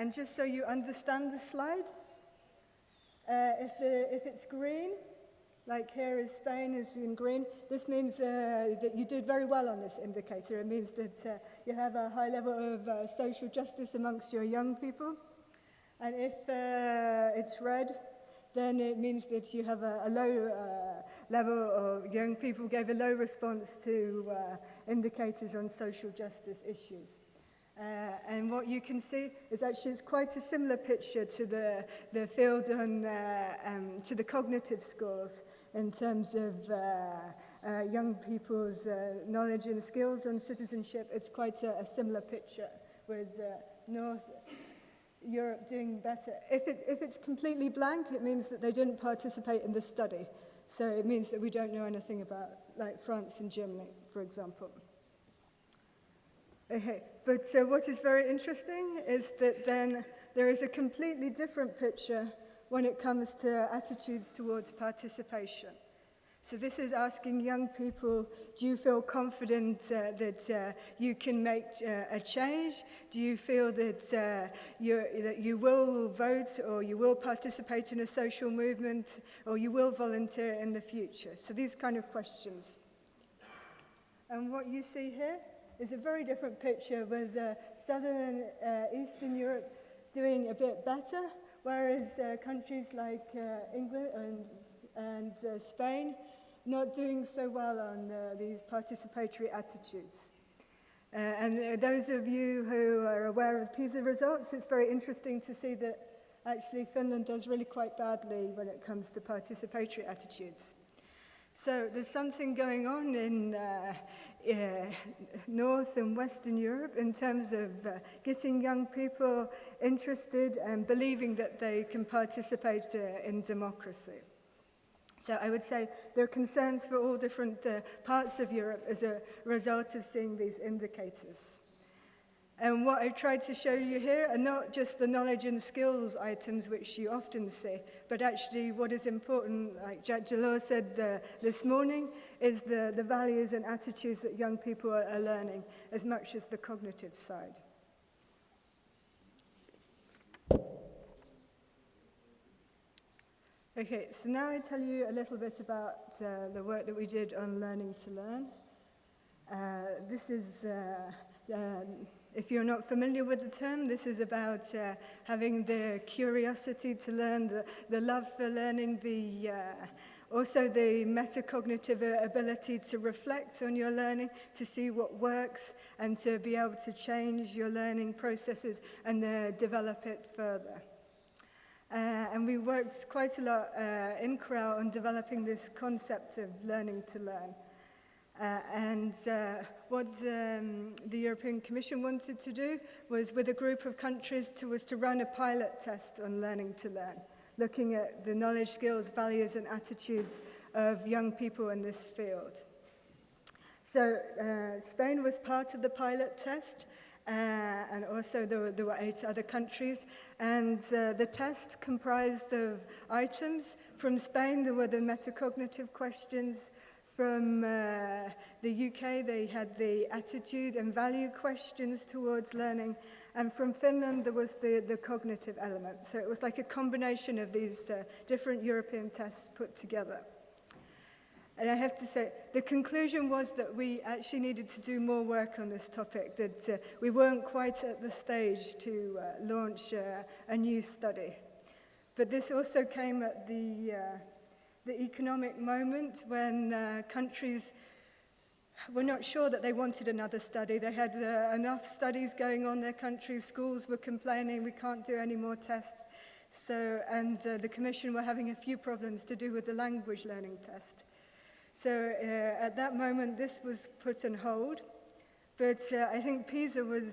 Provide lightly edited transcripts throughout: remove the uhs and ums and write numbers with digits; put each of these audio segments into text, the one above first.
And just so you understand the slide, if it's green, like here is Spain is in green, this means that you did very well on this indicator. It means that you have a high level of social justice amongst your young people. And if it's red, then it means that you have a low level of young people gave a low response to indicators on social justice issues. And what you can see is actually it's quite a similar picture to the field on to the cognitive scores in terms of young people's knowledge and skills on citizenship. It's quite a similar picture with North Europe doing better. If it's completely blank, it means that they didn't participate in the study. So it means that we don't know anything about, like, France and Germany, for example. Okay, but what is very interesting is that then there is a completely different picture when it comes to attitudes towards participation. So this is asking young people, do you feel confident that you can make a change? Do you feel that you will vote or you will participate in a social movement or you will volunteer in the future? So these kind of questions. And what you see here is a very different picture with Southern and Eastern Europe doing a bit better, whereas countries like England and Spain not doing so well on these participatory attitudes. And those of you who are aware of PISA results, it's very interesting to see that actually Finland does really quite badly when it comes to participatory attitudes. So there's something going on in North and Western Europe in terms of getting young people interested and believing that they can participate in democracy. So I would say there are concerns for all different parts of Europe as a result of seeing these indicators. And what I've tried to show you here are not just the knowledge and skills items which you often see, but actually what is important, like Jack Jalor said this morning, is the values and attitudes that young people are learning as much as the cognitive side. Okay, so now I tell you a little bit about the work that we did on learning to learn. This is if you're not familiar with the term, this is about having the curiosity to learn, the love for learning, also the metacognitive ability to reflect on your learning, to see what works, and to be able to change your learning processes and develop it further. And we worked quite a lot in CRAL on developing this concept of learning to learn. What the European Commission wanted to do was, with a group of countries, to run a pilot test on learning to learn, looking at the knowledge, skills, values, and attitudes of young people in this field. So Spain was part of the pilot test, and also there were 8 other countries, and the test comprised of items. From Spain, there were the metacognitive questions. From the UK, they had the attitude and value questions towards learning. And from Finland, there was the cognitive element. So it was like a combination of these different European tests put together. And I have to say, the conclusion was that we actually needed to do more work on this topic, that we weren't quite at the stage to launch a new study. But this also came at the economic moment when countries were not sure that they wanted another study. They had enough studies going on in their countries. Schools were complaining, we can't do any more tests. So, and the Commission were having a few problems to do with the language learning test. So at that moment, this was put on hold. But I think PISA was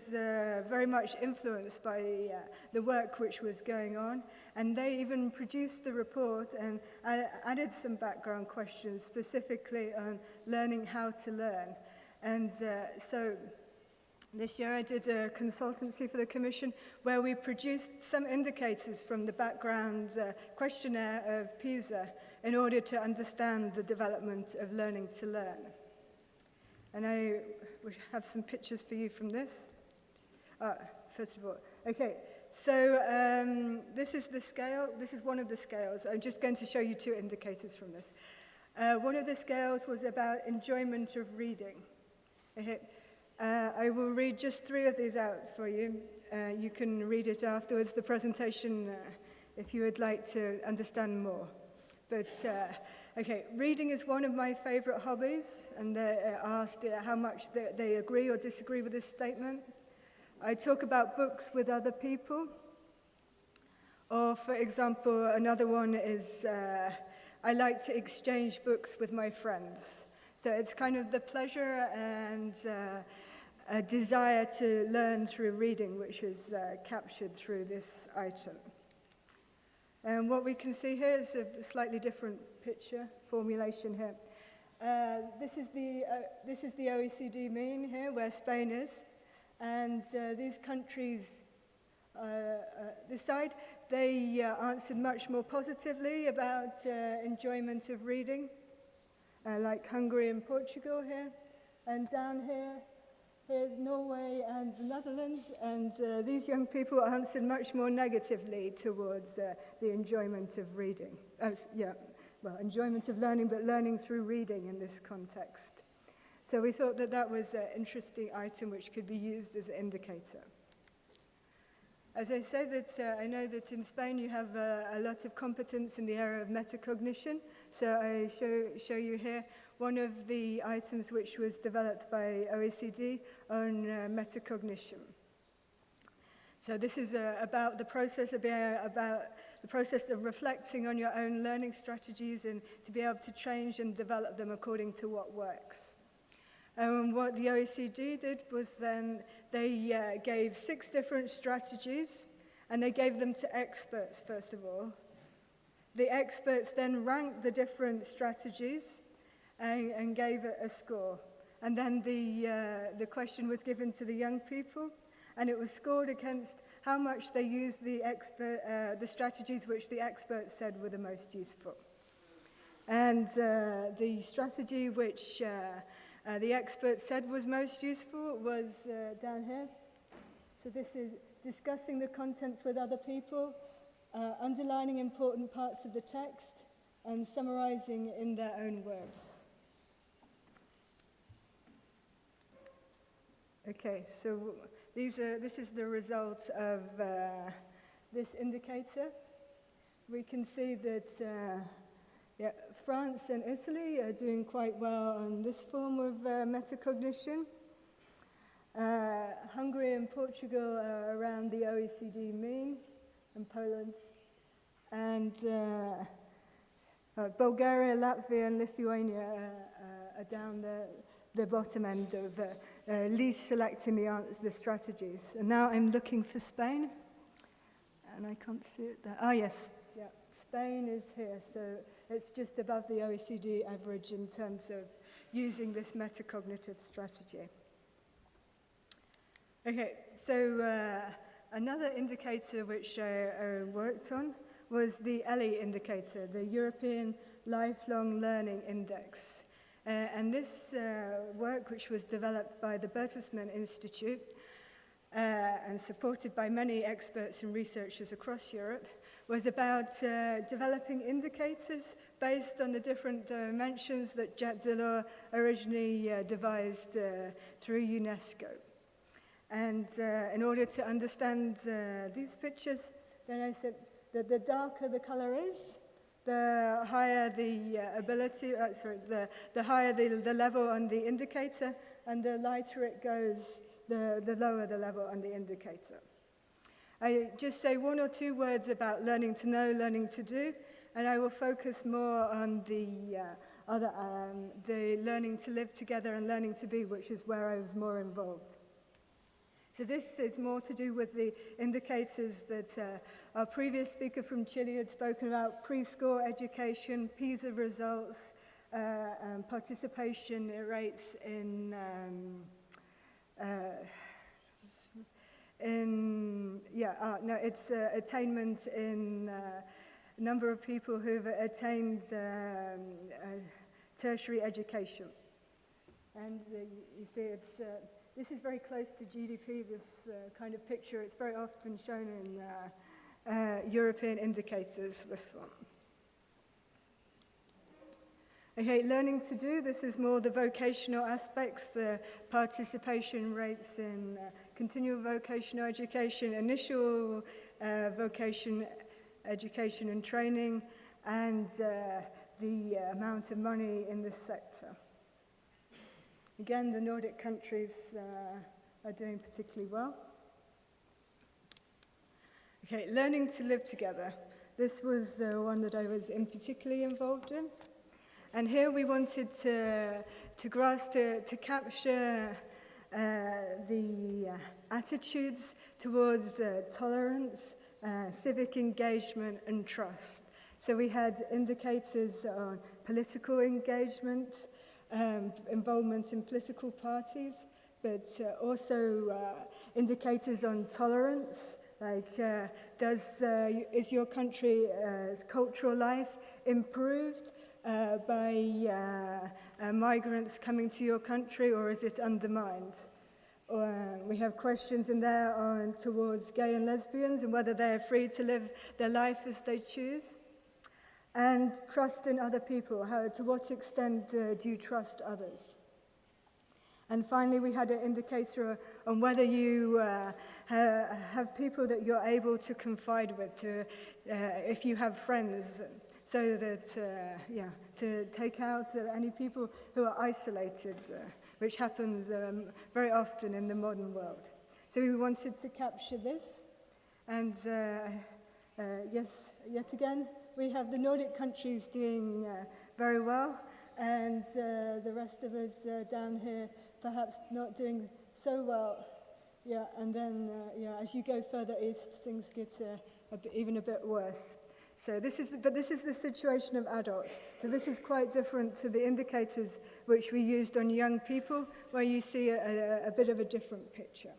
very much influenced by the work which was going on, and they even produced the report and added some background questions specifically on learning how to learn. And so this year I did a consultancy for the Commission where we produced some indicators from the background questionnaire of PISA in order to understand the development of learning to learn. And I have some pictures for you from this. First of all, okay, So this is the scale. This is one of the scales. I'm just going to show you 2 indicators from this. One of the scales was about enjoyment of reading. I will read just 3 of these out for you. You can read it afterwards, the presentation, if you would like to understand more. But, okay, reading is one of my favorite hobbies, and they asked how much they agree or disagree with this statement. I talk about books with other people. Or, for example, another one is I like to exchange books with my friends. So it's kind of the pleasure and a desire to learn through reading, which is captured through this item. And what we can see here is a slightly different picture, formulation here. This is the OECD mean here, where Spain is. And these countries, this side, they answered much more positively about enjoyment of reading, like Hungary and Portugal here. And down here, here's Norway and the Netherlands, and these young people answered much more negatively towards the enjoyment of reading. Enjoyment of learning, but learning through reading in this context. So we thought that that was an interesting item which could be used as an indicator. As I said, I know that in Spain you have a lot of competence in the area of metacognition. So I show you here one of the items which was developed by OECD on metacognition. So this is about the process of reflecting on your own learning strategies and to be able to change and develop them according to what works. And what the OECD did was then they gave 6 different strategies, and they gave them to experts, first of all. The experts then ranked the different strategies and gave it a score. And then the question was given to the young people, and it was scored against how much they used the strategies which the experts said were the most useful. And the strategy which the experts said was most useful was down here. So this is discussing the contents with other people, underlining important parts of the text, and summarizing in their own words. Okay, so this is the result of this indicator. We can see that France and Italy are doing quite well on this form of metacognition. Hungary and Portugal are around the OECD mean, and Poland. And Bulgaria, Latvia, and Lithuania are down the bottom end of least selecting the strategies. And now I'm looking for Spain, and I can't see it there. Ah, yes, yeah, Spain is here, so it's just above the OECD average in terms of using this metacognitive strategy. Okay, so another indicator which I worked on was the ELI indicator, the European Lifelong Learning Index. And this work, which was developed by the Bertelsmann Institute and supported by many experts and researchers across Europe, was about developing indicators based on the different dimensions that Jacques Delors originally devised through UNESCO. And in order to understand these pictures, then I said that the darker the color is, the higher the the higher the level on the indicator, and the lighter it goes, the lower the level on the indicator. I just say 1 or 2 words about learning to know, learning to do, and I will focus more on the learning to live together and learning to be, which is where I was more involved. So this is more to do with the indicators that our previous speaker from Chile had spoken about: preschool education, PISA results, participation rates in attainment in number of people who've attained tertiary education. And you see, This is very close to GDP, this kind of picture. It's very often shown in European indicators, this one. Okay, learning to do, this is more the vocational aspects, the participation rates in continual vocational education, initial vocation education and training, and the amount of money in this sector. Again, the Nordic countries are doing particularly well. Okay, learning to live together. This was one that I was particularly involved in. And here we wanted to grasp, to capture the attitudes towards tolerance, civic engagement, and trust. So we had indicators on political engagement, involvement in political parties, but also indicators on tolerance, like is your country's cultural life improved by migrants coming to your country, or is it undermined? We have questions in there on towards gay and lesbians and whether they're free to live their life as they choose. And trust in other people. To what extent do you trust others? And finally, we had an indicator on whether you have people that you're able to confide with, if you have friends, so that, to take out any people who are isolated, which happens very often in the modern world. So we wanted to capture this. And yes, yet again, we have the Nordic countries doing very well, and the rest of us down here perhaps not doing so well. Yeah, and then as you go further east, things get even a bit worse. So this is the situation of adults. So this is quite different to the indicators which we used on young people, where you see a bit of a different picture.